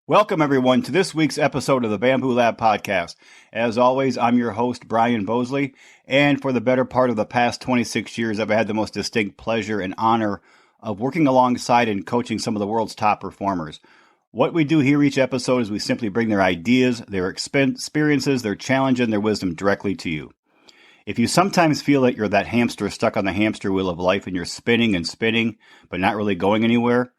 Welcome, everyone, to this week's episode of the Bamboo Lab Podcast. As always, I'm your host, Brian Bosley, and for the better part of the past 26 years, I've had the most distinct pleasure and honor of working alongside and coaching some of the world's top performers. What we do here each episode is we simply bring their ideas, their experiences, their challenge, and their wisdom directly to you. If you sometimes feel that you're that hamster stuck on the hamster wheel of life and you're spinning and spinning, but not really going anywhere,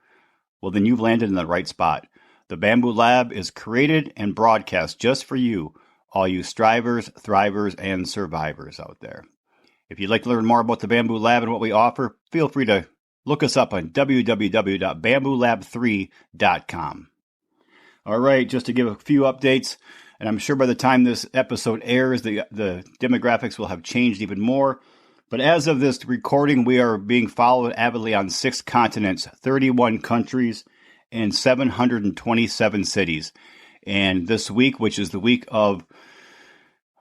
well, then you've landed in the right spot. The Bamboo Lab is created and broadcast just for you, all you strivers, thrivers, and survivors out there. If you'd like to learn more about the Bamboo Lab and what we offer, feel free to look us up on www.bamboolab3.com. All right, just to give a few updates, and I'm sure by the time this episode airs, the demographics will have changed even more. But as of this recording, we are being followed avidly on 6 continents, 31 countries, and 727 cities. And this week, which is the week of,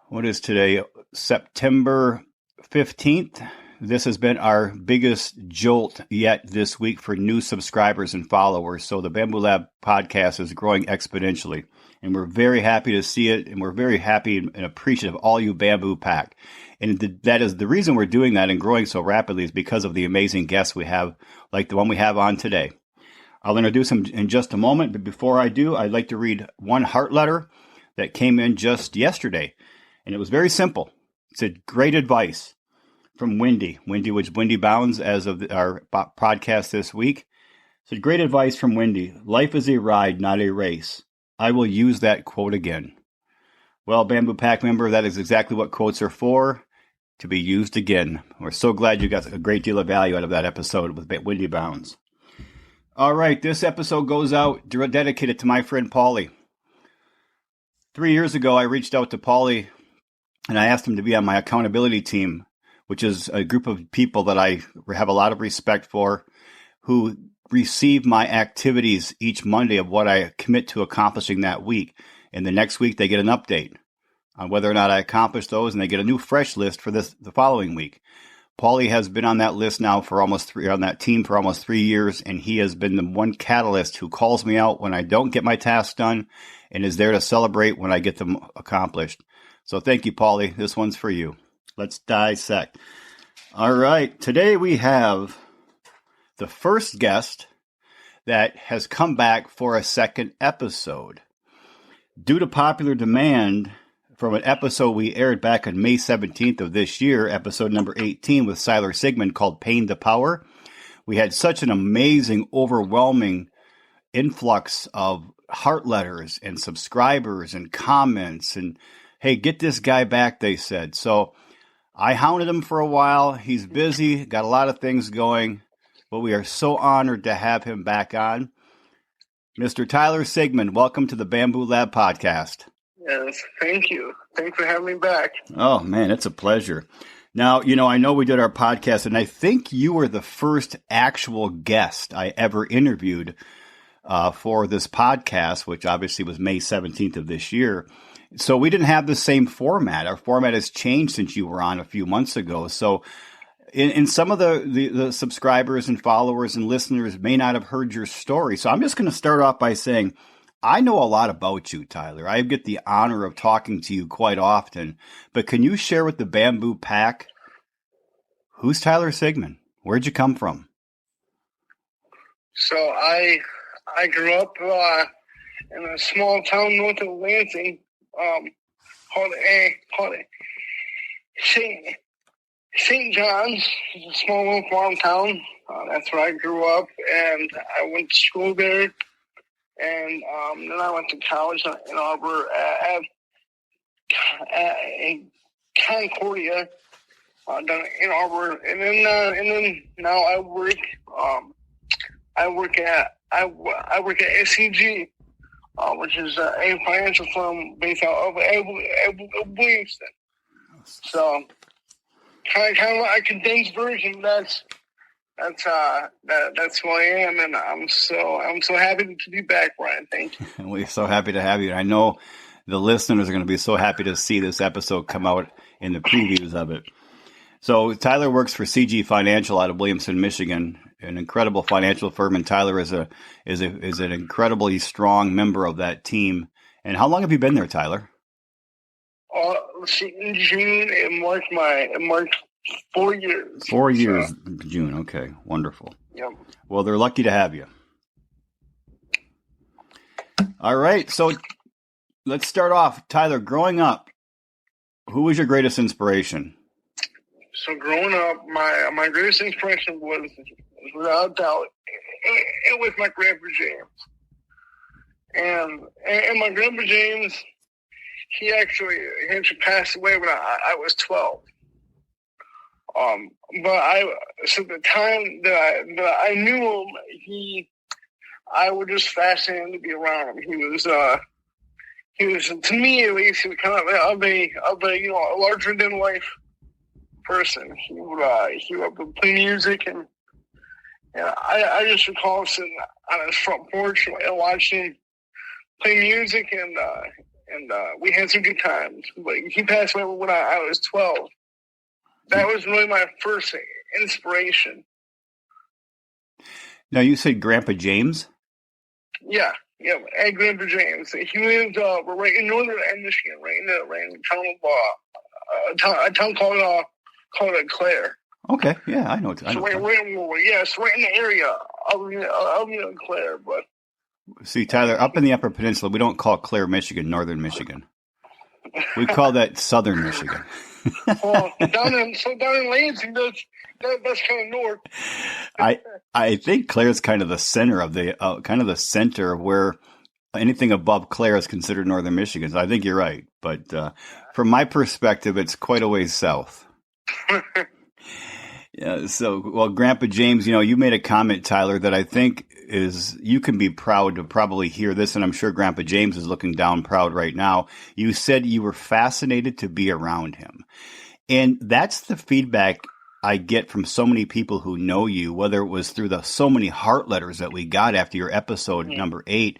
what is today, September 15th, this has been our biggest jolt yet this week for new subscribers and followers. So the Bamboo Lab podcast is growing exponentially. And we're very happy to see it, and we're very happy and appreciative of all you Bamboo Pack. And that is the reason we're doing that and growing so rapidly is because of the amazing guests we have, like the one we have on today. I'll introduce him in just a moment, but before I do, I'd like to read one heart letter that came in just yesterday. And it was very simple. It said, great advice from Wendy. Wendy was Wendy Bounds as of our podcast this week. It said, great advice from Wendy. Life is a ride, not a race. I will use that quote again. Well, Bamboo Pack member, that is exactly what quotes are for, to be used again. We're so glad you got a great deal of value out of that episode with Wendy Bounds. All right, this episode goes out dedicated to my friend Paulie. 3 years ago, I reached out to Paulie and I asked him to be on my accountability team, which is a group of people that I have a lot of respect for, who receive my activities each Monday of what I commit to accomplishing that week. And the next week, they get an update on whether or not I accomplished those, and they get a new fresh list for the following week. Paulie has been on that list now for on that team for almost 3 years, and he has been the one catalyst who calls me out when I don't get my tasks done and is there to celebrate when I get them accomplished. So thank you, Paulie. This one's for you. Let's dissect. All right. Today we have the first guest that has come back for a second episode. Due to popular demand, from an episode we aired back on May 17th of this year, episode number 18 with Sigmon called Pain to Power. We had such an amazing, overwhelming influx of heart letters and subscribers and comments. And, hey, get this guy back, they said. So I hounded him for a while. He's busy, got a lot of things going, but we are so honored to have him back on. Mr. Tyler Sigmon, welcome to the Bamboo Lab Podcast. Yes, thank you. Thanks for having me back. Oh, man, it's a pleasure. Now, I know we did our podcast, and I think you were the first actual guest I ever interviewed for this podcast, which obviously was May 17th of this year. So we didn't have the same format. Our format has changed since you were on a few months ago. So in some of the subscribers and followers and listeners may not have heard your story. So I'm just going to start off by saying, I know a lot about you, Tyler. I get the honor of talking to you quite often. But can you share with the Bamboo Pack, who's Tyler Sigmon? Where'd you come from? So I grew up in a small town north of Lansing, called St. John's. It's a small little farm town. That's where I grew up, and I went to school there. And then I went to college in Ann Arbor in Concordia, down in Ann Arbor, and then now I work at SCG, which is a financial firm based out of Williamston. So kind of a condensed version. That's who I am, and I'm so happy to be back, Brian. Thank you. We're so happy to have you. I know the listeners are going to be so happy to see this episode come out in the previews of it. So Tyler works for CG Financial out of Williamston, Michigan, an incredible financial firm, and Tyler is an incredibly strong member of that team. And how long have you been there, Tyler? Let's see, in June, it marked 4 years. 4 years, June. Okay, wonderful. Yep. Well, they're lucky to have you. All right, so let's start off. Tyler, growing up, who was your greatest inspiration? So growing up, my greatest inspiration was without doubt, it was my grandpa James. And my grandpa James, he actually passed away when I was 12. So the time that I knew him, I was just fascinated to be around him. He was to me at least, he was kind of a larger than life person. He would play music, and I just recall sitting on his front porch and watching him play music, and we had some good times. But he passed away when I was 12. That was really my first inspiration. Now, you said Grandpa James? Yeah, and Grandpa James. He lived right in northern Michigan, right in a town called Clare. Okay, yeah, I know. Right in the area of Clare. But see, Tyler, up in the Upper Peninsula, we don't call Clare, Michigan, northern Michigan. We call that southern Michigan. Well, down in Lansing, that's kind of north. I think Clare's kind of the center of the center of where anything above Clare is considered northern Michigan. So I think you're right, but from my perspective, it's quite a ways south. Yeah. So, well, Grandpa James, you made a comment, Tyler, that I think you can be proud to probably hear this, and I'm sure Grandpa James is looking down proud right now. You said you were fascinated to be around him. And that's the feedback I get from so many people who know you, whether it was through the so many heart letters that we got after your episode number 8,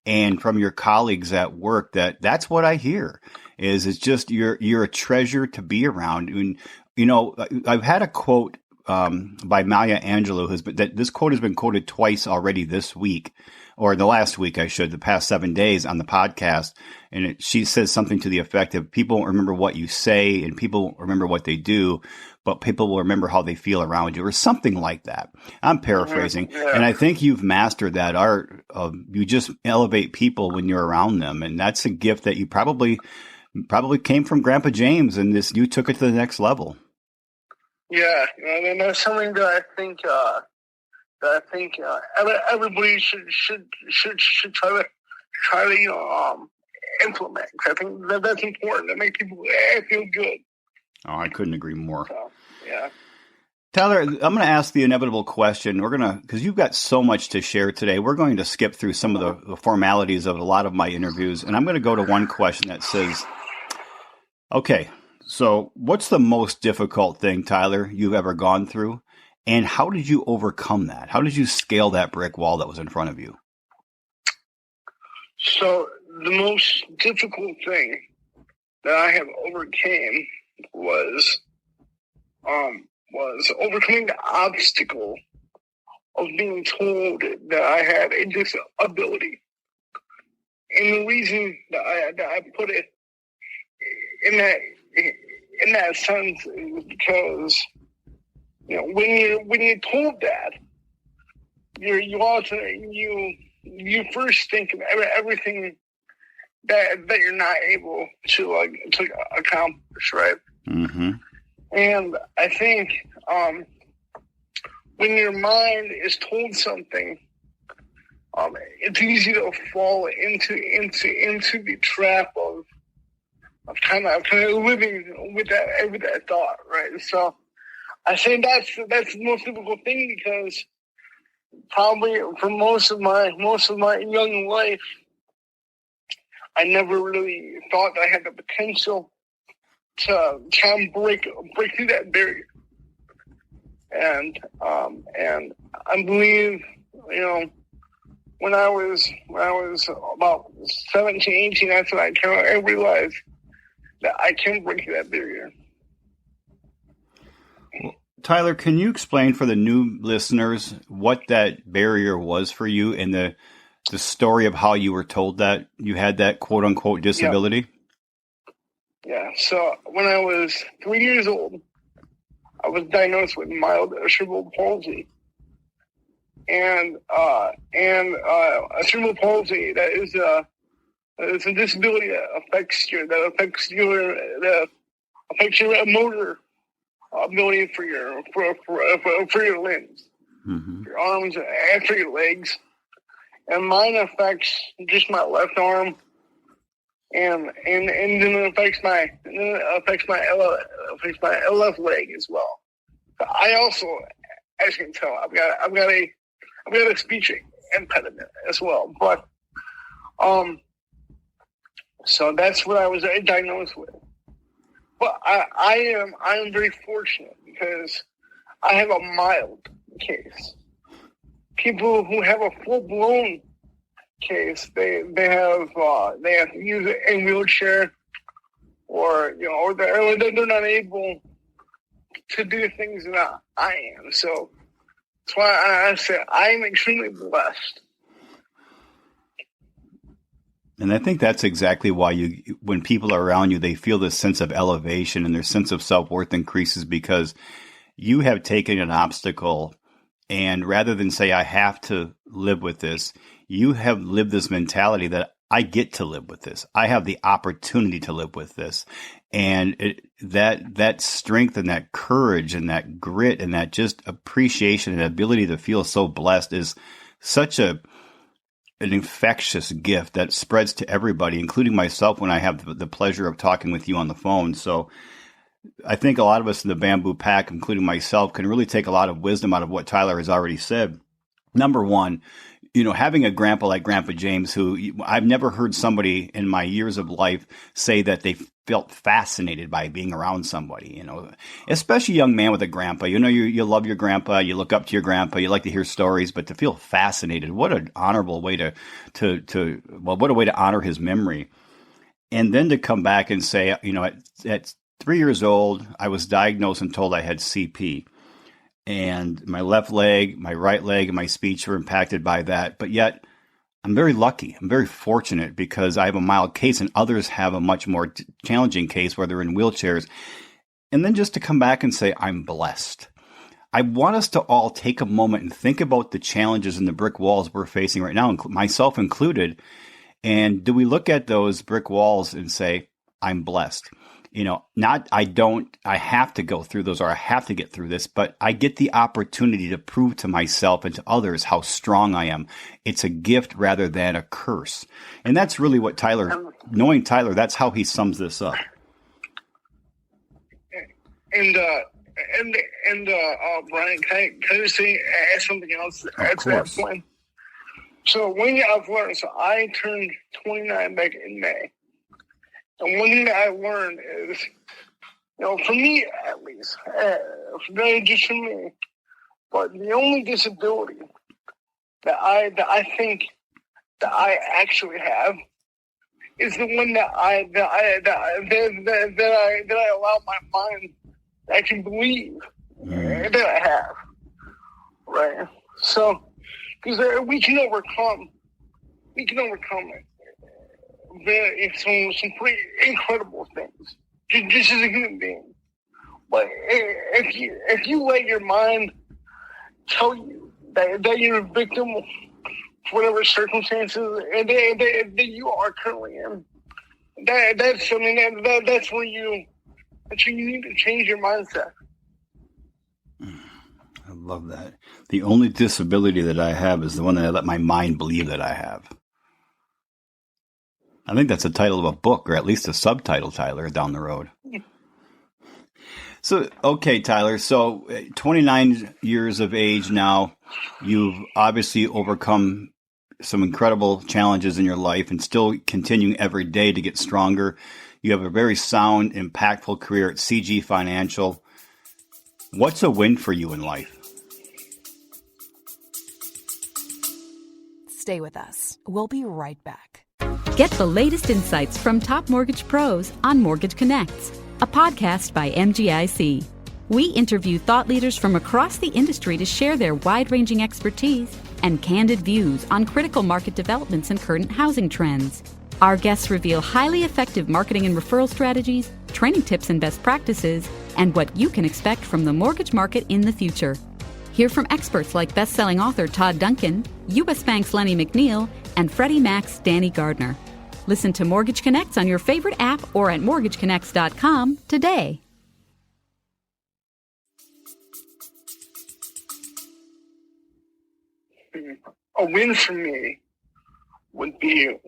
and from your colleagues at work, that's what I hear is it's just you're a treasure to be around. And, I've had a quote by Maya Angelou that this quote has been quoted twice already this week, or the last week, the past 7 days on the podcast. And she says something to the effect of people remember what you say and people remember what they do, but people will remember how they feel around you, or something like that. I'm paraphrasing. Yeah. And I think you've mastered that art of you just elevate people when you're around them. And that's a gift that you probably came from Grandpa James, and you took it to the next level. Yeah, and that's something that I think everybody should try to implement. I think that's important to make people feel good. Oh, I couldn't agree more. So, yeah. Tyler, I'm going to ask the inevitable question. Because you've got so much to share today, we're going to skip through some of the formalities of a lot of my interviews, and I'm going to go to one question that says, okay, so what's the most difficult thing, Tyler, you've ever gone through, and how did you overcome that? How did you scale that brick wall that was in front of you? So the most difficult thing that I have overcame was overcoming the obstacle of being told that I had a disability. And the reason that I put it in that sense is because when you're told that, you first think of everything that you're not able to accomplish, right? Mm-hmm. And I think when your mind is told something, it's easy to fall into the trap of kind of living with that thought, right? So I think that's the most difficult thing, because probably for most of my young life, I never really thought that I had the potential to try and break through that barrier. And I believe, when I was about 17, 18, that's when I realized that I can break through that barrier. Tyler, can you explain for the new listeners what that barrier was for you and the story of how you were told that you had that quote unquote disability? Yeah. So when I was 3 years old, I was diagnosed with mild cerebral palsy. And a cerebral palsy, it's a disability that affects your motor ability for your limbs, your arms, and for your legs. And mine affects just my left arm, and then it affects my left leg as well. I also, as you can tell, I've got a speech impediment as well. But so that's what I was diagnosed with. But I am very fortunate because I have a mild case. People who have a full-blown case, they have to use a wheelchair, or they're not able to do things that I am. So that's why I say I'm extremely blessed. And I think that's exactly why when people are around you, they feel this sense of elevation and their sense of self-worth increases, because you have taken an obstacle, and rather than say, I have to live with this, you have lived this mentality that I get to live with this. I have the opportunity to live with this. And that strength and that courage and that grit and that just appreciation and ability to feel so blessed is such an infectious gift that spreads to everybody, including myself when I have the pleasure of talking with you on the phone. So I think a lot of us in the Bamboo Pack, including myself, can really take a lot of wisdom out of what Tyler has already said. Number one, having a grandpa like Grandpa James, who I've never heard somebody in my years of life say that they felt fascinated by being around somebody, especially a young man with a grandpa. You love your grandpa, you look up to your grandpa, you like to hear stories, but to feel fascinated, what an honorable way what a way to honor his memory. And then to come back and say, at 3 years old, I was diagnosed and told I had CP. And my left leg, my right leg, and my speech were impacted by that. But yet, I'm very lucky. I'm very fortunate because I have a mild case and others have a much more challenging case where they're in wheelchairs. And then just to come back and say, I'm blessed. I want us to all take a moment and think about the challenges and the brick walls we're facing right now, myself included. And do we look at those brick walls and say, I'm blessed? I have to go through those or I have to get through this, but I get the opportunity to prove to myself and to others how strong I am. It's a gift rather than a curse. And that's really what knowing Tyler, that's how he sums this up. And Brian, can I just add something else at that point? So I've learned, I turned 29 back in May. And one thing that I learned is, for me at least, just for me, but the only disability that I think that I actually have is the one that I allow my mind to actually believe that I have, right? So, because we can overcome it. Some pretty incredible things, just as a human being. But if you let your mind tell you that you're a victim of whatever circumstances that you are currently in, that's where you need to change your mindset. I love that. The only disability that I have is the one that I let my mind believe that I have. I think that's the title of a book, or at least a subtitle, Tyler, down the road. So, okay, Tyler, so 29 years of age now, you've obviously overcome some incredible challenges in your life and still continuing every day to get stronger. You have a very sound, impactful career at CG Financial. What's a win for you in life? Stay with us. We'll be right back. Get the latest insights from top mortgage pros on Mortgage Connects, a podcast by MGIC. We interview thought leaders from across the industry to share their wide-ranging expertise and candid views on critical market developments and current housing trends. Our guests reveal highly effective marketing and referral strategies, training tips and best practices, and what you can expect from the mortgage market in the future. Hear from experts like best-selling author Todd Duncan, U.S. Bank's Lenny McNeil, and Freddie Mac's Danny Gardner. Listen to Mortgage Connects on your favorite app or at mortgageconnects.com today. A win for me would be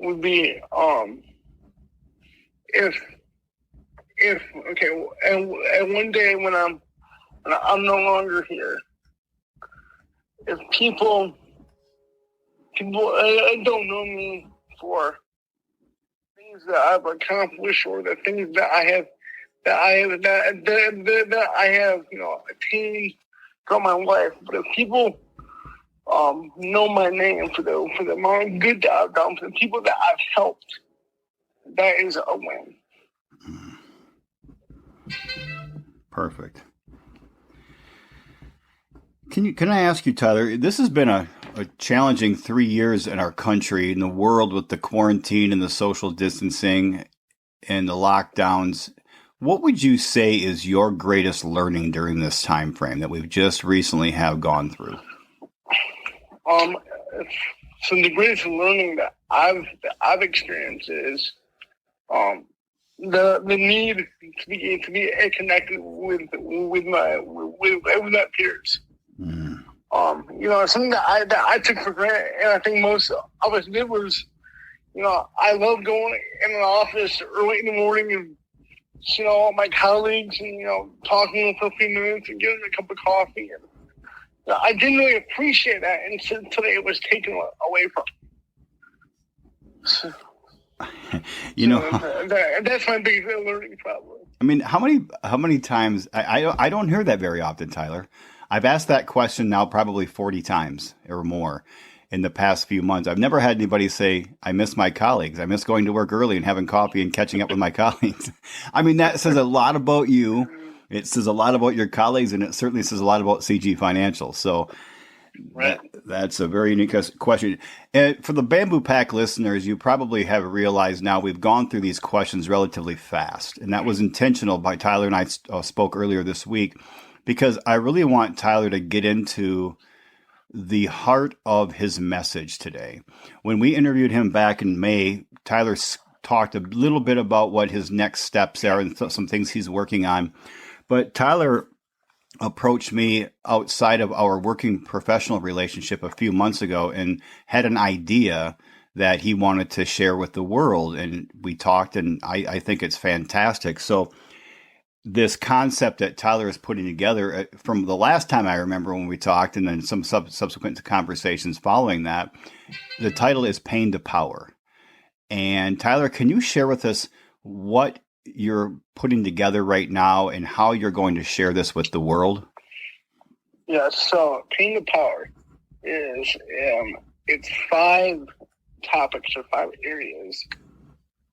if okay, and one day when I'm no longer here, if people don't know me for things that I've accomplished or the things that I have attained throughout my life, but if people know my name for the amount of good that I've done, for the people that I've helped, that is a win. Perfect. Can I ask you, Tyler, this has been a challenging 3 years in our country, in the world, with the quarantine and the social distancing and the lockdowns. What would you say is your greatest learning during this time frame that we've just recently have gone through? So the greatest learning that I've experienced is the need to be connected with my peers. Something that I took for granted, and I think most of us did, was, I love going in an office early in the morning and all my colleagues and talking for a few minutes and getting a cup of coffee. And I didn't really appreciate that until it was taken away from me. That's my biggest learning problem. I mean, how many times I don't hear that very often, Tyler. I've asked that question now probably 40 times or more in the past few months. I've never had anybody say, I miss my colleagues. I miss going to work early and having coffee and catching up with my colleagues. I mean, that says a lot about you. It says a lot about your colleagues, and it certainly says a lot about CG Financial. So right. That's a very unique question. And for the Bamboo Pack listeners, you probably have realized now we've gone through these questions relatively fast. And that was intentional by Tyler and I spoke earlier this week, because I really want Tyler to get into the heart of his message today. When we interviewed him back in May, Tyler talked a little bit about what his next steps are and some things he's working on. But Tyler approached me outside of our working professional relationship a few months ago and had an idea that he wanted to share with the world. And we talked, and I think it's fantastic. So this concept that Tyler is putting together from the last time I remember when we talked, and then some subsequent conversations following that, the title is Pain to Power. And Tyler, can you share with us what you're putting together right now and how you're going to share this with the world? Yeah, so Pain to Power is it's 5 topics or 5 areas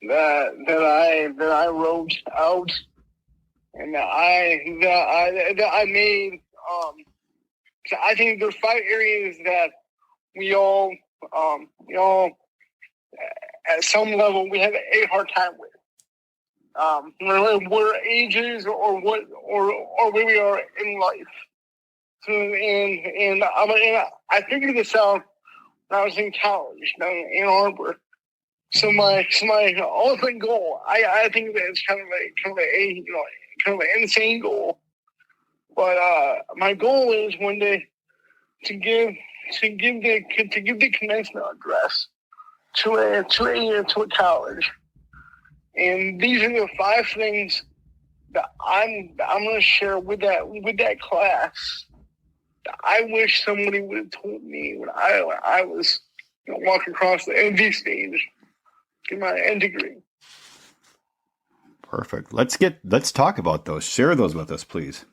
that I wrote out and that I made. So I think there's 5 areas that we all at some level we have a hard time with. What ages or where we are in life. So, and I figured this out when I was in college down in Ann Arbor. So my ultimate goal, I think that it's kind of an insane goal, but my goal is one day to give the commencement address to a college. And these are the 5 things that I'm going to share with that class that I wish somebody would have told me when I was walking across the ND stage to my end degree. Perfect. Let's talk about those. Share those with us, please.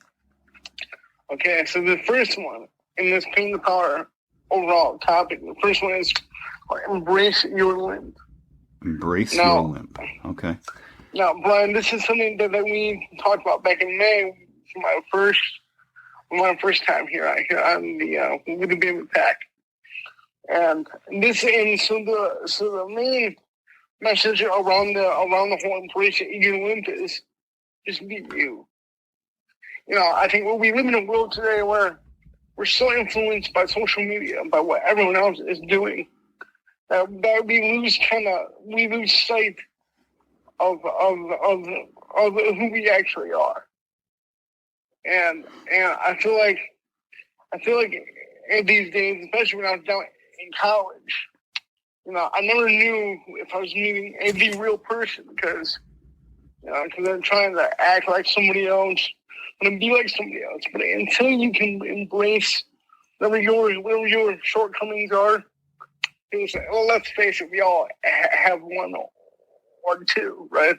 Okay, so the first one in this Pain to Power overall topic, the first one is embrace your limp. Embrace your limp. Okay. Now, Brian, this is something that we talked about back in May for my first time here on the with the Bamboo Pack. And so the main message around the whole embrace your limp is just be you. You know, I think we live in a world today where we're so influenced by social media, by what everyone else is doing, that we lose sight of who we actually are. And I feel like in these days, especially when I was down in college, you know, I never knew if I was meeting a real person because they're trying to act like somebody else and be like somebody else. But until you can embrace whatever your shortcomings are, well, let's face it, we all have one or two, right?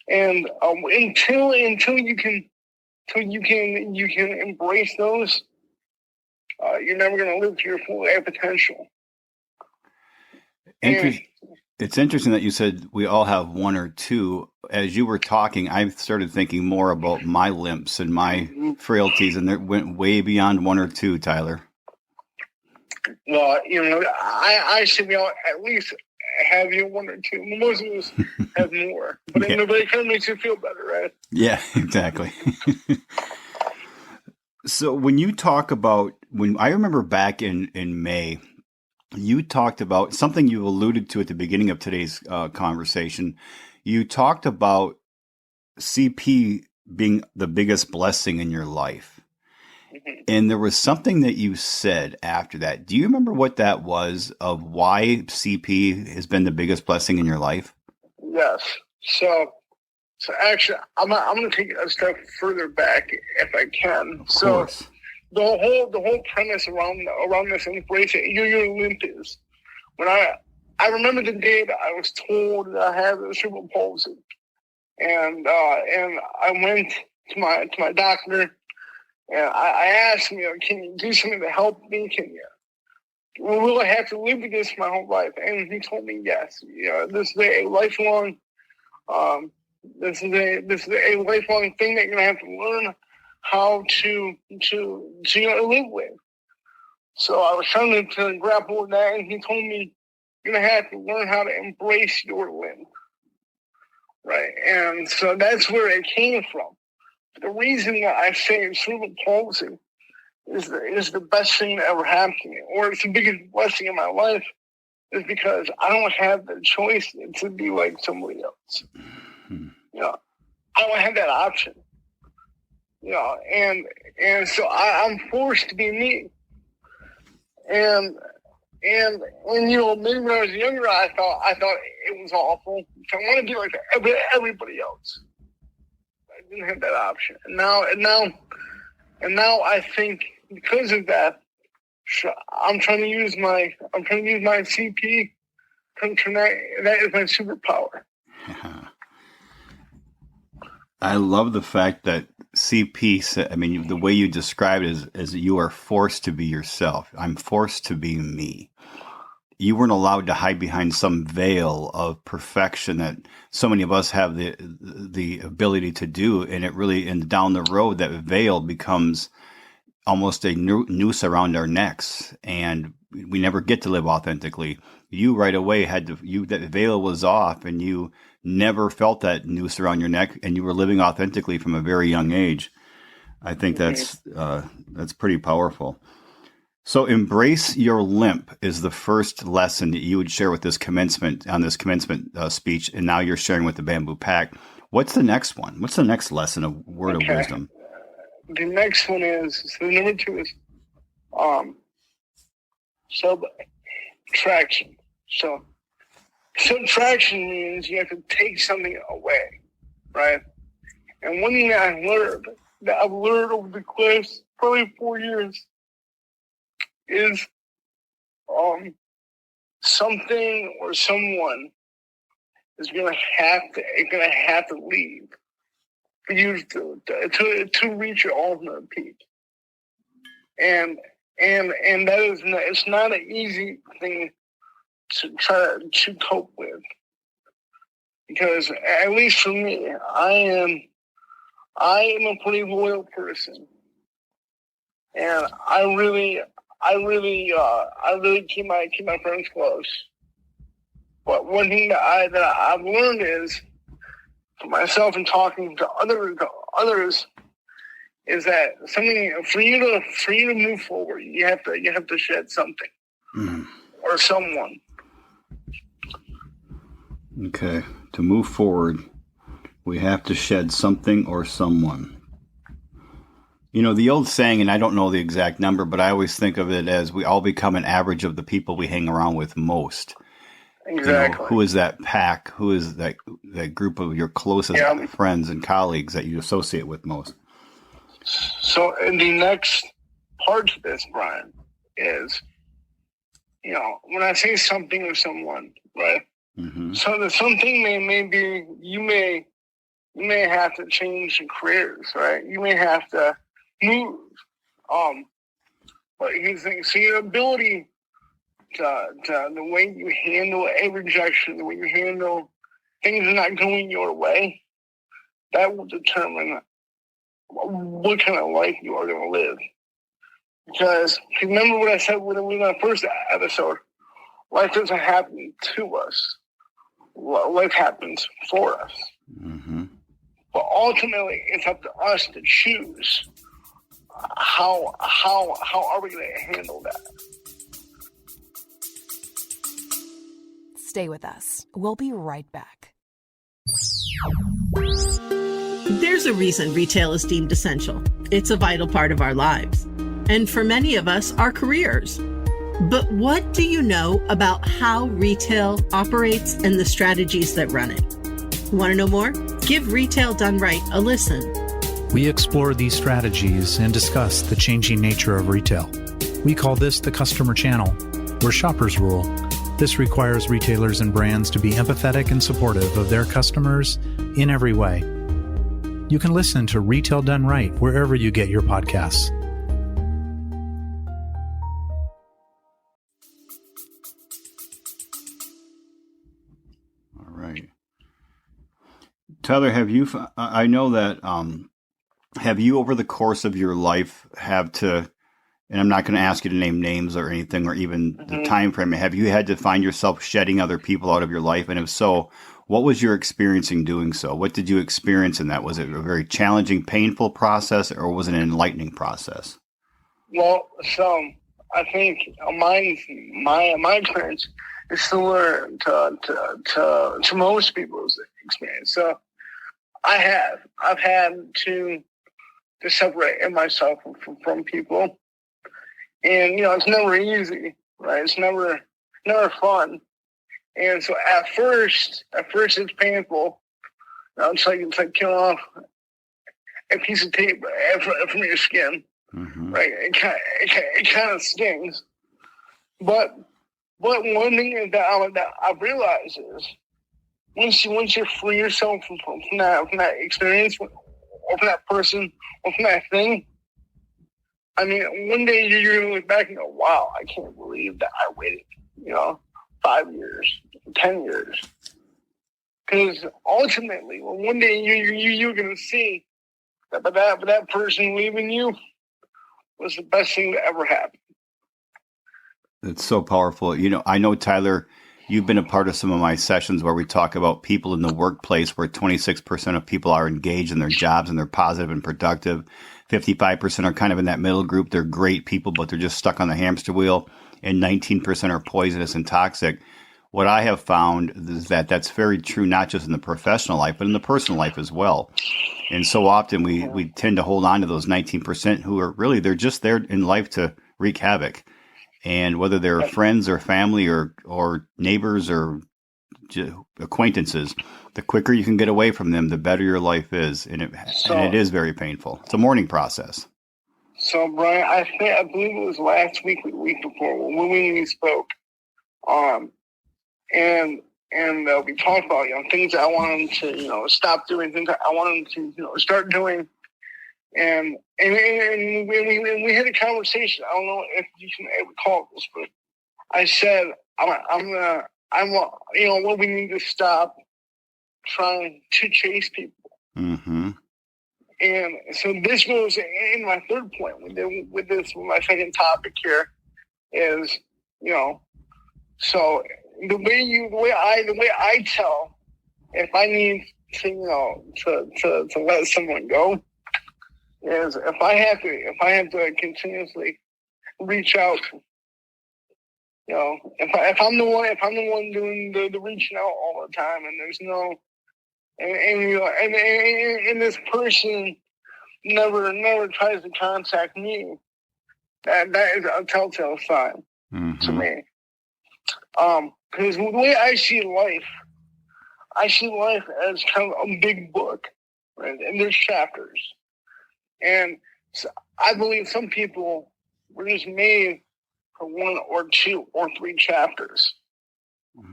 And until you can embrace those, you're never going to live to your full potential. It's interesting that you said we all have one or two. As you were talking, I started thinking more about my limps and my frailties, and it went way beyond one or two, Tyler. Well, you know, I say we all at least have one or two. Most of us have more, but it kind of makes you feel better, right? Yeah, exactly. So when you talk about, when I remember back in May, you talked about something you alluded to at the beginning of today's conversation. You talked about CP being the biggest blessing in your life. Mm-hmm. And there was something that you said after that. Do you remember what that was, of why CP has been the biggest blessing in your life? Yes. So actually, I'm going to take a step further back if I can. Of course. The whole premise around this embrace your limp is when I remember the day that I was told that I had the cerebral palsy, and I went to my doctor, and I asked him, can you do something to help me? Will I have to live with this my whole life? And he told me yes. This is a lifelong this is a lifelong thing that you're gonna have to learn how to live with. So I was trying to grapple with that, and he told me you're gonna have to learn how to embrace your limp, right? And so that's where it came from. The reason that I say cerebral palsy is the best thing that ever happened to me, or it's the biggest blessing in my life, is because I don't have the choice to be like somebody else. I don't have that option. And so I'm forced to be me. And maybe when I was younger, I thought it was awful. I want to be like everybody else. I didn't have that option. And now I think because of that, I'm trying to use my CP. That is my superpower. I love the fact that CP, I mean, the way you describe it is you are forced to be yourself. I'm forced to be me. You weren't allowed to hide behind some veil of perfection that so many of us have the ability to do. And it really, and down the road, that veil becomes almost a noose around our necks, and we never get to live authentically. You right away that veil was off, and you never felt that noose around your neck, and you were living authentically from a very young age. I think that's pretty powerful. So embrace your limp is the first lesson that you would share with this commencement speech, and now you're sharing with the Bamboo Pack. What's the next one? What's the next lesson of word of wisdom? The next one is, so number 2 is subtraction. So subtraction means you have to take something away, right? And one thing that I've learned over the course probably 4 years is something or someone is gonna have to leave for you to reach your ultimate peak. And that is it's not an easy thing to try to cope with, because at least for me, I I am a pretty loyal person, and I really keep my friends close. But one thing that I've learned is, for myself and talking to others, is that something for you to move forward, you have to shed something or someone. Okay, to move forward, we have to shed something or someone. You know, the old saying, and I don't know the exact number, but I always think of it as we all become an average of the people we hang around with most. Exactly. You know, who is that pack? Who is that group of your closest friends and colleagues that you associate with most? So, in the next part to this, Brian, is, you know, when I say something or someone, right? Mm-hmm. So the something may be, you may have to change your careers, right? You may have to move. But here's the thing. So your ability to the way you handle a rejection, the way you handle things not going your way, that will determine what kind of life you are going to live. Because remember what I said when we were in the first episode, life doesn't happen to us. Life happens for us. Mm-hmm. But ultimately, it's up to us to choose how are we going to handle that. Stay with us. We'll be right back. There's a reason retail is deemed essential. It's a vital part of our lives. And for many of us, our careers. But what do you know about how retail operates and the strategies that run it? Want to know more? Give Retail Done Right a listen. We explore these strategies and discuss the changing nature of retail. We call this the customer channel, where shoppers rule. This requires retailers and brands to be empathetic and supportive of their customers in every way. You can listen to Retail Done Right wherever you get your podcasts. All right. Tyler, I know that, have you over the course of your life have to, and I'm not going to ask you to name names or anything or even the time frame, have you had to find yourself shedding other people out of your life? And if so, what was your experience in doing so? What did you experience in that? Was it a very challenging, painful process, or was it an enlightening process? Well, so I think my experience is similar to most people's experience. So I've had to separate myself from people, and you know it's never easy, right? It's never fun, and so at first it's painful. You know, it's like killing off a piece of tape from your skin, right? It kind of stings, but one thing that I've realized is once you free yourself from that experience, or from that person, or from that thing, I mean, one day you're going to look back and go, wow, I can't believe that I waited, 5 years, 10 years. Because ultimately, well, one day you're going to see that person leaving you was the best thing that ever happened. It's so powerful. I know, Tyler, you've been a part of some of my sessions where we talk about people in the workplace where 26% of people are engaged in their jobs and they're positive and productive. 55% are kind of in that middle group. They're great people, but they're just stuck on the hamster wheel. And 19% are poisonous and toxic. What I have found is that that's very true, not just in the professional life, but in the personal life as well. And so often we tend to hold on to those 19% who are really, they're just there in life to wreak havoc. And whether they're friends or family or neighbors or acquaintances, the quicker you can get away from them, the better your life is. And it is very painful. It's a mourning process. So, Brian, I believe it was last week or the week before when we spoke. And we talked about, things that I wanted to, stop doing, things that I wanted to, start doing. And we had a conversation. I don't know if you can recall this, but I said, we need to stop trying to chase people. Mm-hmm. And so this goes in my third point with my second topic here is, so the way I tell if I need to, to let someone go is if I have to continuously reach out, if I'm the one doing the reaching out all the time, and there's no, and this person never tries to contact me, that is a telltale sign to me. Because the way I see life as kind of a big book, right? And there's chapters. And so I believe some people were just made for 1 or 2 or 3 chapters.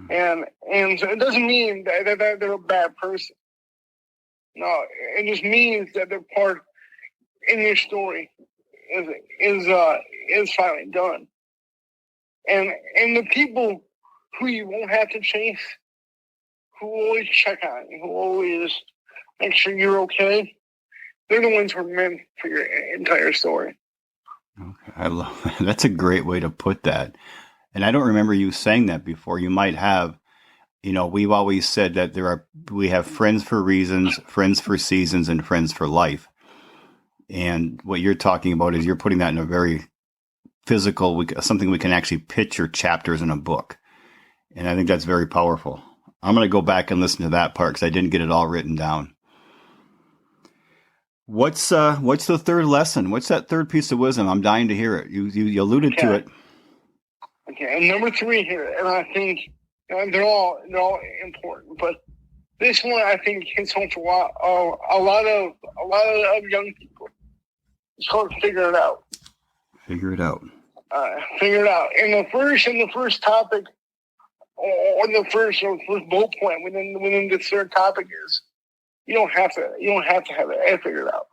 And so it doesn't mean that they're a bad person. No, it just means that their part in your story is finally done. And the people who you won't have to chase, who always check on you, who always make sure you're okay, they're the ones who are meant for your entire story. Okay, I love that. That's a great way to put that. And I don't remember you saying that before. You might have. We've always said that we have friends for reasons, friends for seasons, and friends for life. And what you're talking about is you're putting that in a very physical, something we can actually picture chapters in a book. And I think that's very powerful. I'm going to go back and listen to that part because I didn't get it all written down. What's the third lesson? What's that third piece of wisdom? I'm dying to hear it. You alluded to it. Okay, and number 3 here, and I think they're all important, but this one I think hits home for a lot of young people. It's called Figure It Out. Figure it out. Figure it out. And the first topic, or the first bullet point within the third topic is you don't have to have it figured out.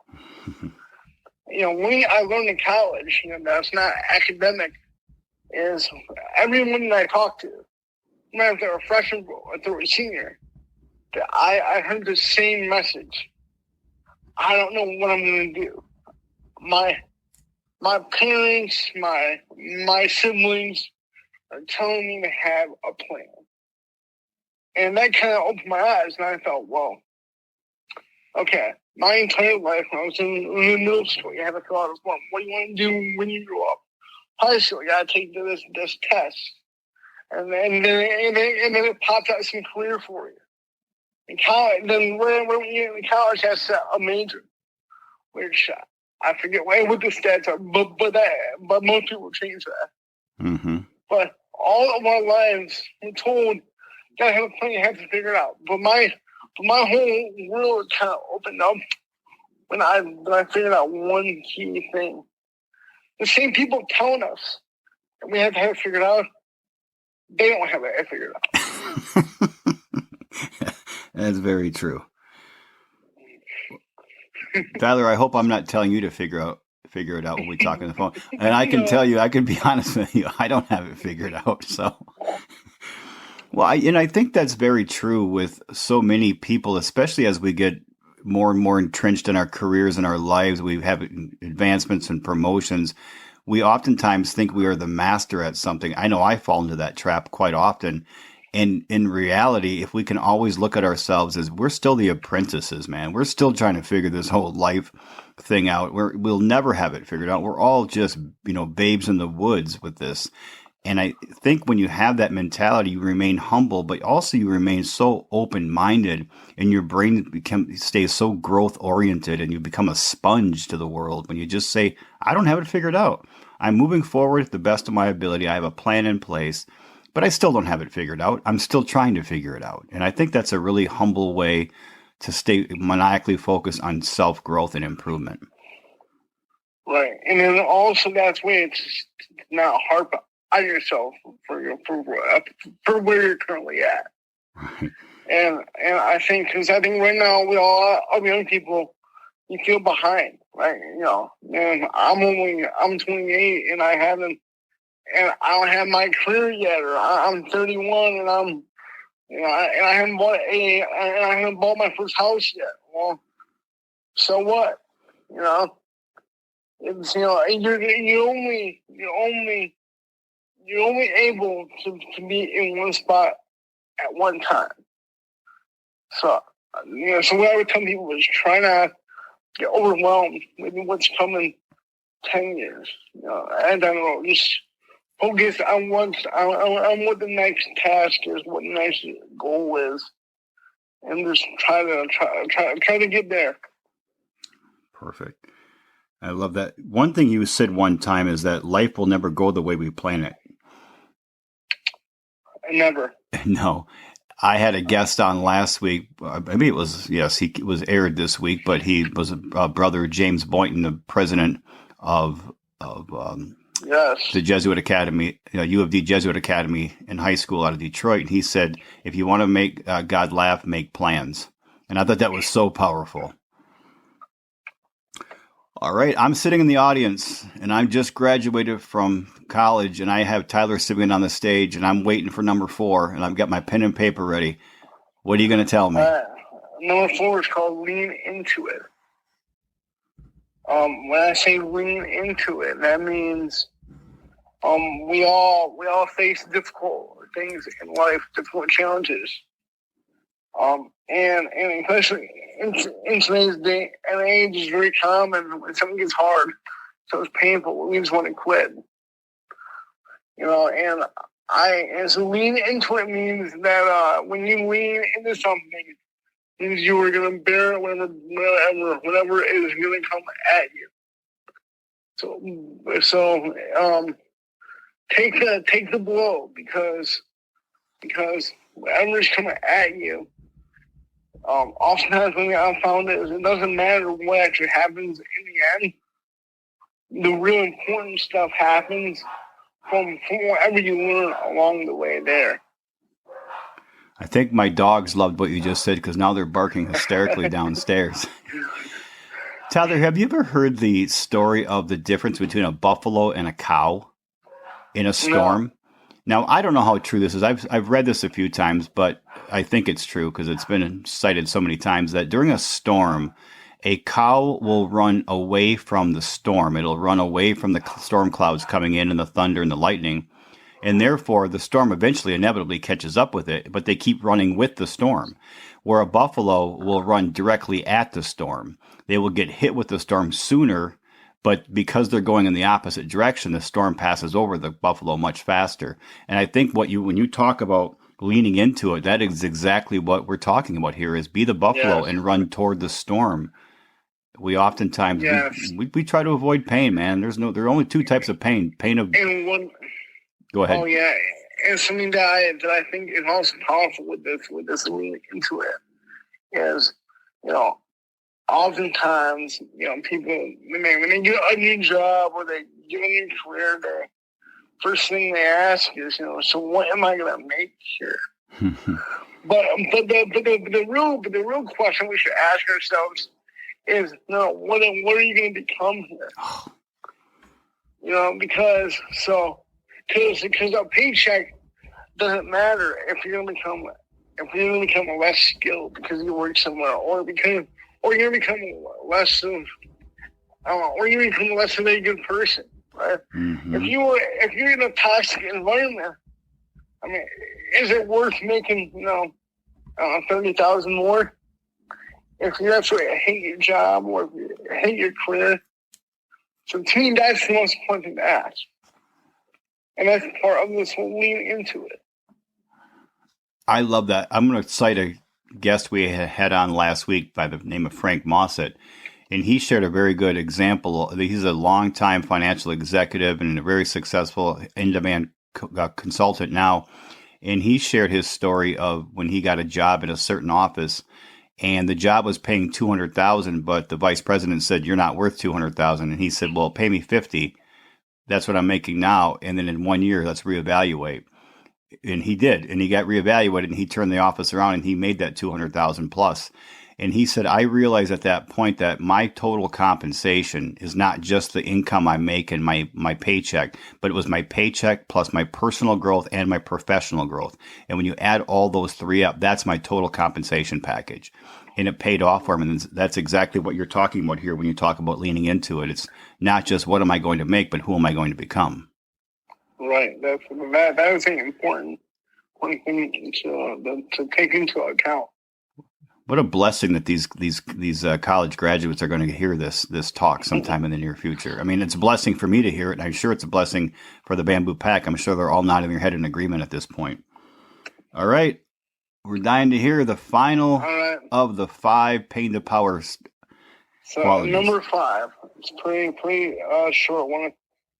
When I learned in college, that's not academic, is everyone that I talk to, no matter if they're a freshman or if they're a senior, that I heard the same message. I don't know what I'm going to do. My parents, my siblings are telling me to have a plan. And that kind of opened my eyes, and I thought, well, okay, my entire life, when I was in middle school, you have to fill out a form. What do you want to do when you grow up? High school, you got to take this test. And then it pops out some career for you. In college, then when you're in college, has a major, which I forget what the stats are, but most people change that. Mm-hmm. But all of our lives, we're told, you gotta have a plan, you have to figure it out. But my whole world kind of opened up when I figured out one key thing. The same people telling us that we have to have it figured out, they don't have it figured out. That's very true. Tyler, I hope I'm not telling you to figure it out when we talk on the phone. And I can tell you, I can be honest with you, I don't have it figured out. So, well, I think that's very true with so many people, especially as we get more and more entrenched in our careers and our lives. We have advancements and promotions. We oftentimes think we are the master at something. I know I fall into that trap quite often. And in reality, if we can always look at ourselves as we're still the apprentices, man, we're still trying to figure this whole life thing out. We'll never have it figured out. We're all just, babes in the woods with this. And I think when you have that mentality, you remain humble, but also you remain so open-minded, and your brain stays so growth-oriented, and you become a sponge to the world when you just say, I don't have it figured out. I'm moving forward to the best of my ability. I have a plan in place, but I still don't have it figured out. I'm still trying to figure it out. And I think that's a really humble way to stay maniacally focused on self-growth and improvement. Right. And then also that's way it's not harp on yourself for where you're currently at. Right. And I think right now we all young people, you feel behind, right? And I'm 28 and I don't have my career yet, or I'm 31 and I haven't bought my first house yet. Well, so what? It's you're only able to be in one spot at one time. So so what I would tell people is try not to get overwhelmed with what's coming 10 years. I don't know, just focus on what the next task is, what the next goal is, and just try to get there. Perfect. I love that. One thing you said one time is that life will never go the way we plan it. Never. No. I had a guest on last week. Maybe it was, yes, he was aired this week, but he was brother James Boynton, the president of the Jesuit Academy, U of D Jesuit Academy in high school out of Detroit. And he said, if you want to make God laugh, make plans. And I thought that was so powerful. All right, I'm sitting in the audience, and I'm just graduated from college, and I have Tyler sitting on the stage, and I'm waiting for number 4, and I've got my pen and paper ready. What are you going to tell me? Number 4 is called lean into it. When I say lean into it, that means we all face difficult things in life, difficult challenges. And especially in today's day and age, it's very common when something gets hard, so it's painful, we just want to quit. And so lean into it means that when you lean into something, it means you are going to bear whatever is going to come at you. So take the blow because whatever is coming at you. Oftentimes, when I found is it doesn't matter what actually happens in the end. The real important stuff happens from whatever you learn along the way there. I think my dogs loved what you just said because now they're barking hysterically downstairs. Tyler, have you ever heard the story of the difference between a buffalo and a cow in a storm? No. Now, I don't know how true this is. I've read this a few times, but I think it's true because it's been cited so many times that during a storm, a cow will run away from the storm. It'll run away from the storm clouds coming in and the thunder and the lightning. And therefore, the storm eventually inevitably catches up with it, but they keep running with the storm. Where a buffalo will run directly at the storm. They will get hit with the storm sooner, but because they're going in the opposite direction, the storm passes over the buffalo much faster. And I think when you talk about leaning into it, that is exactly what we're talking about here, is be the buffalo and run toward the storm. We oftentimes, we try to avoid pain, man. There are only two types of pain. Go ahead. Oh, yeah. And something that I think is also powerful with this leaning into it is, oftentimes, people, when they get a new job or they get a new career, the first thing they ask is, so what am I going to make here? but the real question we should ask ourselves is, what are you going to become here? Because a paycheck doesn't matter if you're going to become less skilled because you work somewhere, or you're going to become less of a good person, right? Mm-hmm. If you're in a toxic environment, I mean, is it worth making $30,000 more? If you actually hate your job or if you hate your career, so to me, that's the most important thing to ask, and that's part of this whole lean into it. I love that. I'm going to cite a guest we had on last week by the name of Frank Mossett, and he shared a very good example. He's a longtime financial executive and a very successful in-demand consultant now, and he shared his story of when he got a job in a certain office, and the job was paying $200,000, but the vice president said, "You're not worth $200,000," and he said, "Well, pay me $50,000. That's what I'm making now, and then in 1 year, let's reevaluate." And he did, and he got reevaluated, and he turned the office around, and he made that $200,000 plus. And he said, I realized at that point that my total compensation is not just the income I make and my paycheck, but it was my paycheck plus my personal growth and my professional growth. And when you add all those three up, that's my total compensation package. and it paid off for him. And that's exactly what you're talking about here when you talk about leaning into it. It's not just what am I going to make, but who am I going to become? Right. That is an important thing to take into account. What a blessing that these college graduates are going to hear this talk sometime in the near future. I mean, it's a blessing for me to hear it, and I'm sure it's a blessing for the Bamboo Pack. I'm sure they're all nodding their head in agreement at this point. All right. We're dying to hear the final of the 5 Pain to Power qualities. Number 5. It's pretty short one.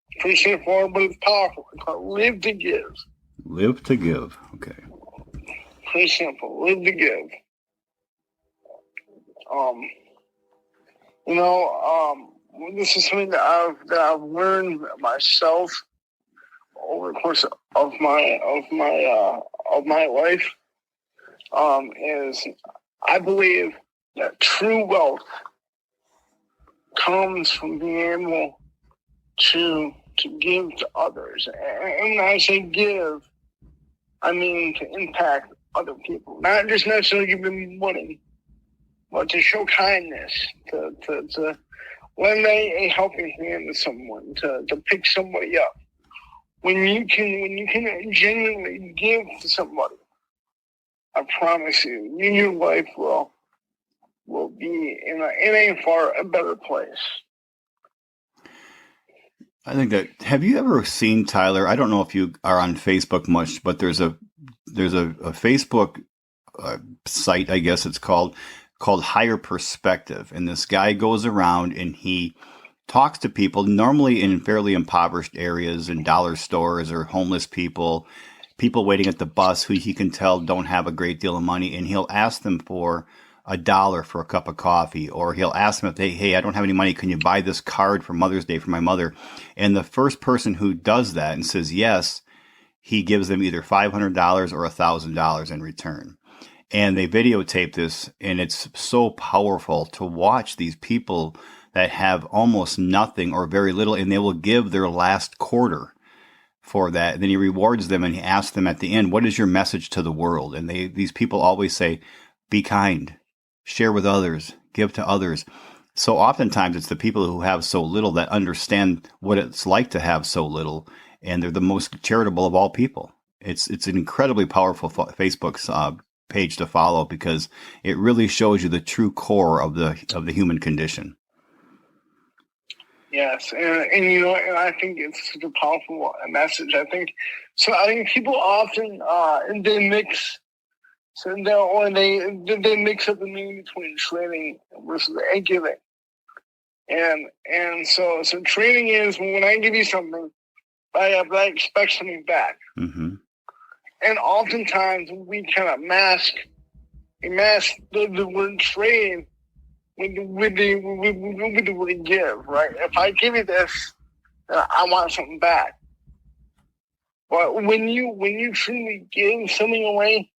It's pretty straightforward, but it's powerful. It's called live to give. Live to give. Okay. Pretty simple. Live to give. This is something that I've learned myself over the course of my life. Is I believe that true wealth comes from being able to give to others. And when I say give, I mean to impact other people, not just necessarily give them money, but to show kindness, to lend a helping hand to someone, to pick somebody up. When you can genuinely give to somebody, I promise you, your life will be in a far better place. I think that. Have you ever seen, Tyler? I don't know if you are on Facebook much, but there's a Facebook site, I guess it's called Higher Perspective, and this guy goes around and he talks to people, normally in fairly impoverished areas, in dollar stores or homeless people waiting at the bus who he can tell don't have a great deal of money, and he'll ask them for $1 for a cup of coffee, or he'll ask them if hey, I don't have any money, can you buy this card for Mother's Day for my mother? And the first person who does that and says yes, he gives them either $500 or $1,000 in return. And they videotape this, and it's so powerful to watch these people that have almost nothing or very little, and they will give their last quarter for that. And then he rewards them, and he asks them at the end, what is your message to the world? And these people always say, be kind, share with others, give to others. So oftentimes it's the people who have so little that understand what it's like to have so little, and they're the most charitable of all people. It's an incredibly powerful Facebook page to follow, because it really shows you the true core of the human condition. Yes, and I think it's such a powerful message. I think people often they mix up the meaning between trading versus giving, and so trading is when I give you something, I expect something back. Mm-hmm. And oftentimes we kind of mask the word trade with the word give, right? If I give you this, I want something back. But when you truly give something away,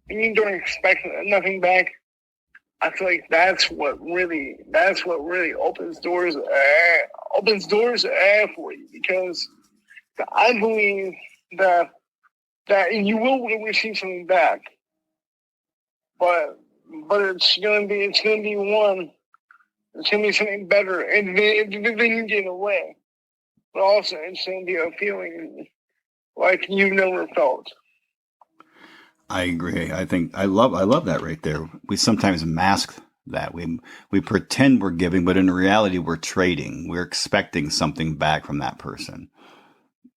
and you don't expect nothing back, I feel like that's what really opens doors for you, because I believe that you will receive something back, but it's gonna be something better, and then you get away. But also, it's gonna be a feeling like you've never felt. I agree. I love that right there. We sometimes mask that. We pretend we're giving, but in reality, we're trading. We're expecting something back from that person.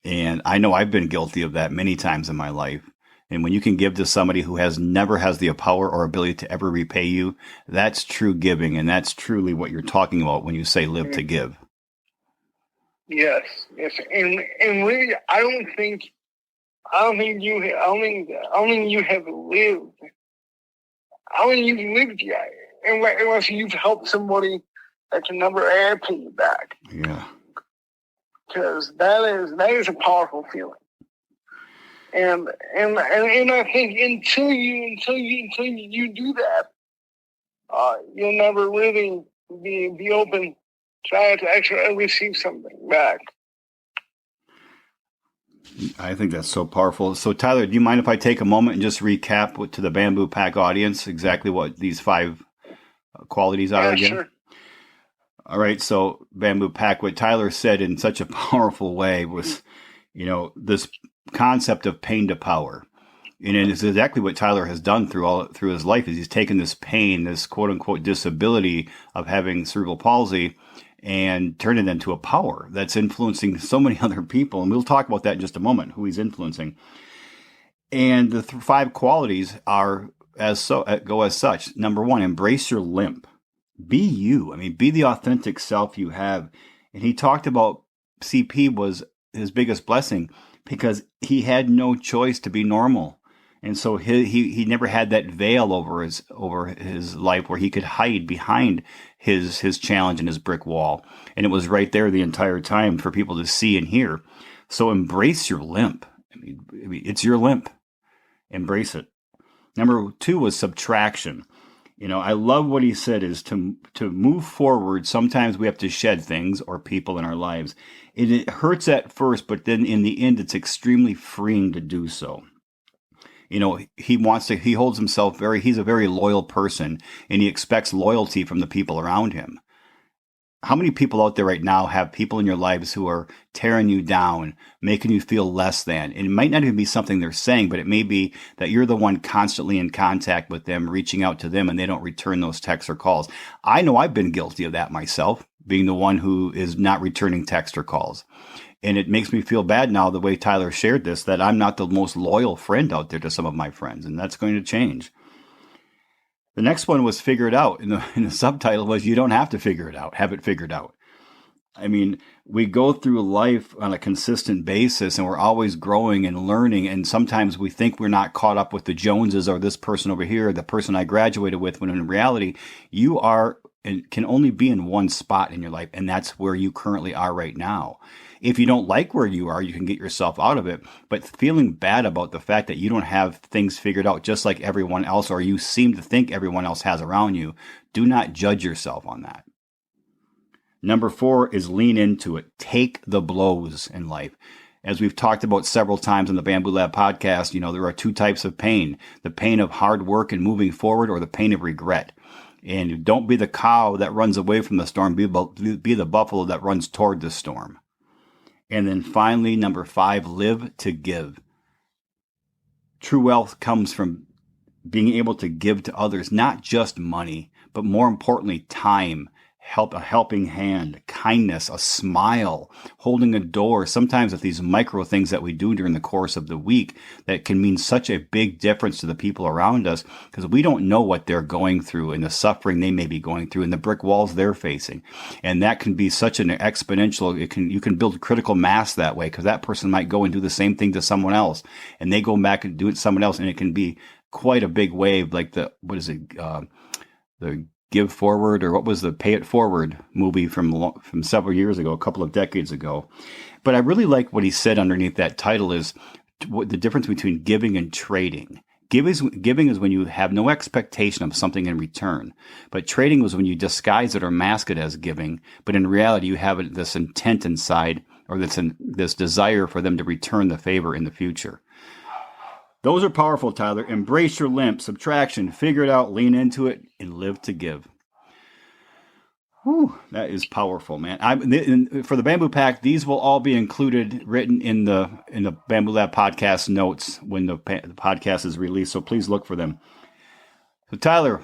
And I know I've been guilty of that many times in my life. And when you can give to somebody who never has the power or ability to ever repay you, that's true giving. And that's truly what you're talking about when you say live to give. Yes. And really, I don't think you have lived. I don't think you've lived yet, unless you've helped somebody that can never pay you back. Yeah. Because that is a powerful feeling, and I think until you do that, you'll never really be open to actually receive something back. I think that's so powerful. So, Tyler, do you mind if I take a moment and just recap to the Bamboo Pack audience exactly what these 5 qualities are again? Sure. All right. So Bamboo Pack, what Tyler said in such a powerful way was, this concept of pain to power. And it's exactly what Tyler has done through his life is he's taken this pain, this quote unquote disability of having cerebral palsy, and turned it into a power that's influencing so many other people. And we'll talk about that in just a moment, who he's influencing. And the 5 qualities are go as such. Number 1, embrace your limp. Be you. I mean, be the authentic self you have. And he talked about CP was his biggest blessing because he had no choice to be normal. And so he never had that veil over his life where he could hide behind his challenge and his brick wall. And it was right there the entire time for people to see and hear. So embrace your limp. I mean, it's your limp. Embrace it. Number 2 was subtraction. I love what he said is to move forward. Sometimes we have to shed things or people in our lives. It hurts at first, but then in the end, it's extremely freeing to do so. He holds himself he's a very loyal person, and he expects loyalty from the people around him. How many people out there right now have people in your lives who are tearing you down, making you feel less than? And it might not even be something they're saying, but it may be that you're the one constantly in contact with them, reaching out to them, and they don't return those texts or calls. I know I've been guilty of that myself, being the one who is not returning texts or calls. And it makes me feel bad now, the way Tyler shared this, that I'm not the most loyal friend out there to some of my friends, and that's going to change. The next one was figure it out. And the subtitle was, you don't have to figure it out, have it figured out. I mean, we go through life on a consistent basis and we're always growing and learning. And sometimes we think we're not caught up with the Joneses or this person over here, the person I graduated with, when in reality, you are and can only be in one spot in your life. And that's where you currently are right now. If you don't like where you are, you can get yourself out of it. But feeling bad about the fact that you don't have things figured out just like everyone else, or you seem to think everyone else has around you, do not judge yourself on that. Number 4 is lean into it. Take the blows in life. As we've talked about several times on the Bamboo Lab podcast, there are 2 types of pain. The pain of hard work and moving forward, or the pain of regret. And don't be the cow that runs away from the storm. Be the buffalo that runs toward the storm. And then finally, number 5, live to give. True wealth comes from being able to give to others, not just money, but more importantly, time, a helping hand, kindness, a smile, holding a door. Sometimes with these micro things that we do during the course of the week that can mean such a big difference to the people around us, because we don't know what they're going through and the suffering they may be going through and the brick walls they're facing. And that can be such an exponential, you can build critical mass that way, because that person might go and do the same thing to someone else and they go back and do it to someone else, and it can be quite a big wave, like the Give Forward, or what was the Pay It Forward movie from several years ago, a couple of decades ago. But I really like what he said underneath that title is the difference between giving and trading. Giving is when you have no expectation of something in return. But trading was when you disguise it or mask it as giving, but in reality you have this intent inside, or this desire for them to return the favor in the future. Those are powerful, Tyler. Embrace your limp, subtraction, figure it out, lean into it, and live to give. Whew, that is powerful, man. For the Bamboo Pack, these will all be written in the Bamboo Lab podcast notes when the podcast is released, so please look for them. So, Tyler,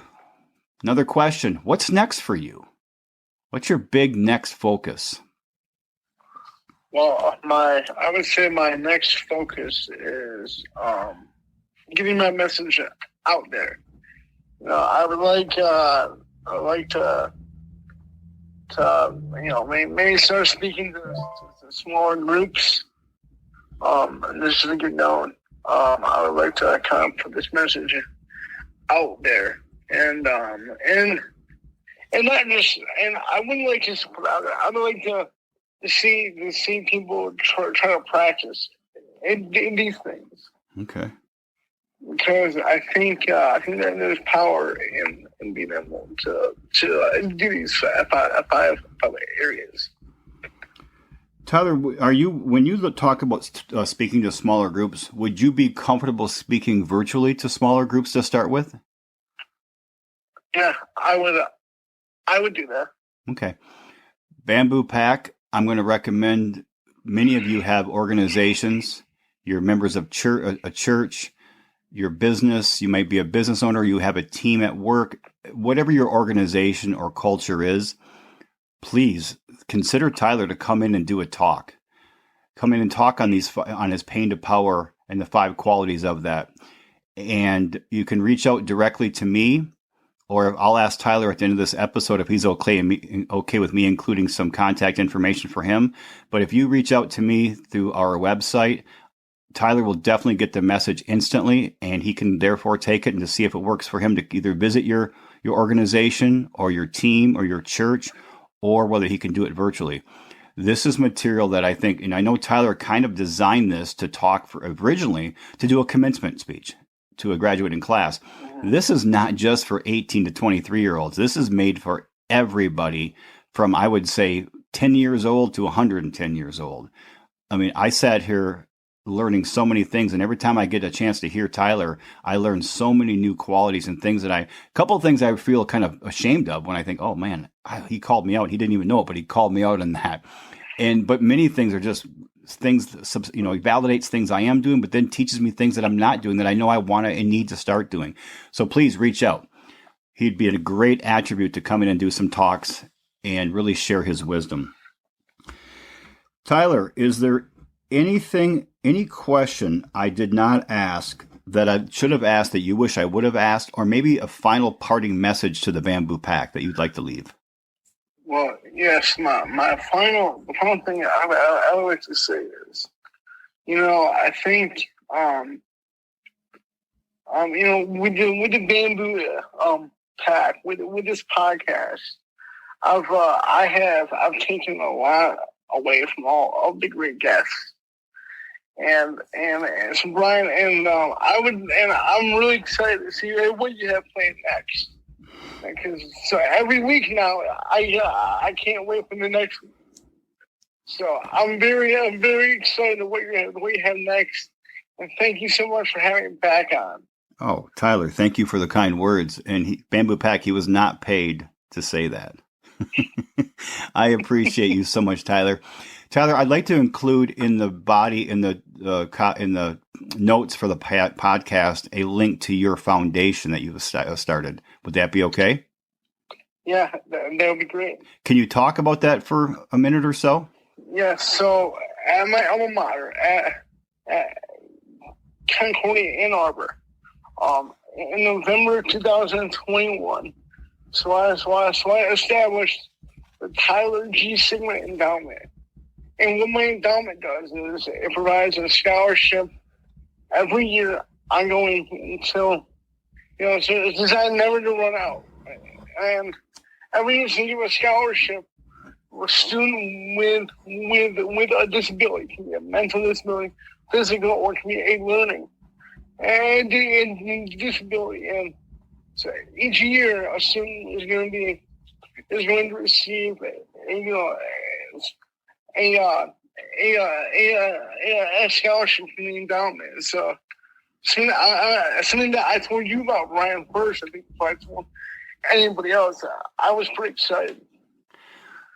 another question. What's next for you? What's your big next focus? Well, I would say my next focus is getting my message out there. I would like to maybe start speaking to smaller groups, and just to get known. I would like to kind of put this message out there, and not just, and I wouldn't like to put it out there. I would like to see people try to practice in these things. Okay. Because I think that there's power in being able to do these five areas. Tyler, when you talk about speaking to smaller groups, would you be comfortable speaking virtually to smaller groups to start with? Yeah, I would. I would do that. Okay. Bamboo Pack, I'm going to recommend many of you have organizations. You're members of a church, your business. You might be a business owner. You have a team at work. Whatever your organization or culture is, please consider Tyler to come in and do a talk. Come in and talk on his pain to power and the 5 qualities of that. And you can reach out directly to me, or I'll ask Tyler at the end of this episode if he's okay with me including some contact information for him. But if you reach out to me through our website, Tyler will definitely get the message instantly, and he can therefore take it and to see if it works for him to either visit your organization or your team or your church, or whether he can do it virtually. This is material that I think, and I know Tyler kind of designed this to talk originally to do a commencement speech to a graduating class. This is not just for 18 to 23-year-olds. This is made for everybody from, I would say, 10 years old to 110 years old. I mean, I sat here learning so many things, and every time I get a chance to hear Tyler, I learn so many new qualities and things a couple of things I feel kind of ashamed of when I think, oh man, he called me out. He didn't even know it, but he called me out on that. But many things are just things, he validates things I am doing, but then teaches me things that I'm not doing that I know I want to and need to start doing. So please reach out. He'd be a great attribute to come in and do some talks and really share his wisdom. Tyler, is there any question I did not ask that I should have asked that you wish I would have asked, or maybe a final parting message to the Bamboo Pack that you'd like to leave? Well, yes, the final thing I would like to say is, I think, with the Bamboo Pack, with this podcast, I've taken a lot away from all the great guests, and so Brian, I'm really excited to see what you have planned next. Because so every week now, I can't wait for the next week. So I'm very excited what you have next, and thank you so much for having me back on. Oh, Tyler, thank you for the kind words. And Bamboo Pack, he was not paid to say that. I appreciate you so much, Tyler. Tyler, I'd like to include in the body in the notes for the podcast a link to your foundation that you've started. Would that be okay? Yeah, that would be great. Can you talk about that for a minute or so? Yeah. So at my alma mater at Concordia, Ann Arbor, in November 2021. So I established the Tyler G. Sigmon Endowment. And what my endowment does is it provides a scholarship every year ongoing until, so it's designed never to run out. And every year they give a scholarship for a student with a disability. It can be a mental disability, physical, or it can be a learning and disability. And so each year a student is going to receive a scholarship from the endowment. So something that I told you about, Ryan, first. I think if I told anybody else, I was pretty excited.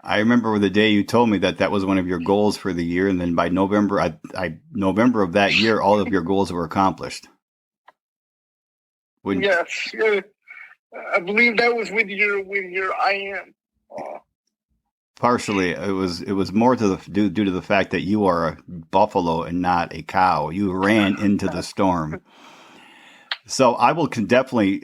I remember the day you told me that was one of your goals for the year, and then by November, November of that year, all of your goals were accomplished. Yes, yeah. I believe that was with your I am. Partially, it was more due to the fact that you are a buffalo and not a cow. You ran into the storm. So I will definitely,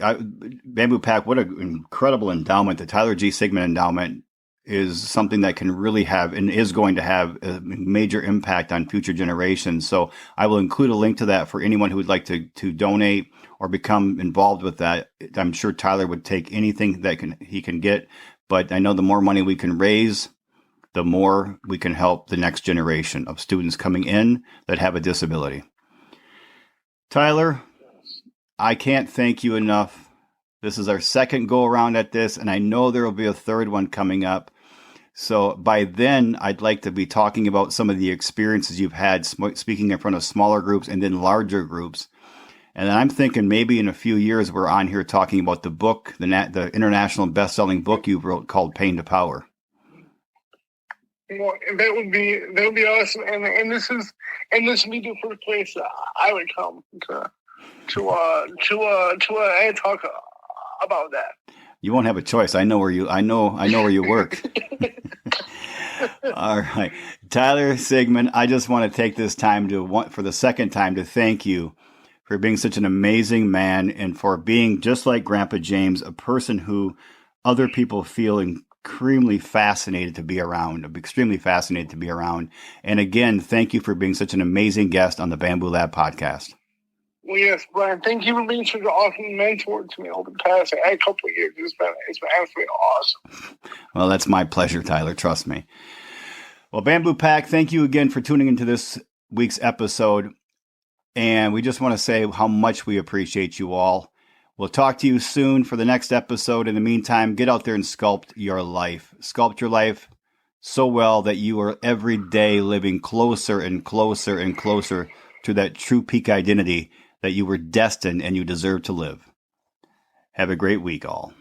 Bamboo Pack, what an incredible endowment. The Tyler G. Sigmon Endowment is something that can really have and is going to have a major impact on future generations. So I will include a link to that for anyone who would like to donate or become involved with that. I'm sure Tyler would take anything that he can get. But I know the more money we can raise, the more we can help the next generation of students coming in that have a disability. Tyler, I can't thank you enough. This is our second go around at this, and I know there will be a third one coming up. So by then, I'd like to be talking about some of the experiences you've had speaking in front of smaller groups and then larger groups. And I'm thinking maybe in a few years we're on here talking about the book, the international best-selling book you wrote called Pain to Power. Well, that would be awesome, and this would be the first place I would come to talk about that. You won't have a choice. I know where you work. All right, Tyler Sigmon, I just want to take this time for the second time to thank you for being such an amazing man and for being, just like Grandpa James, a person who other people feel extremely fascinated to be around. And again, thank you for being such an amazing guest on the Bamboo Lab podcast. Well, yes, Brian, thank you for being such an awesome mentor to me over the past couple of years. It's been absolutely awesome. Well, that's my pleasure, Tyler. Trust me. Well, Bamboo Pack, thank you again for tuning into this week's episode. And we just want to say how much we appreciate you all. We'll talk to you soon for the next episode. In the meantime, get out there and sculpt your life. Sculpt your life so well that you are every day living closer and closer and closer to that true peak identity that you were destined and you deserve to live. Have a great week, all.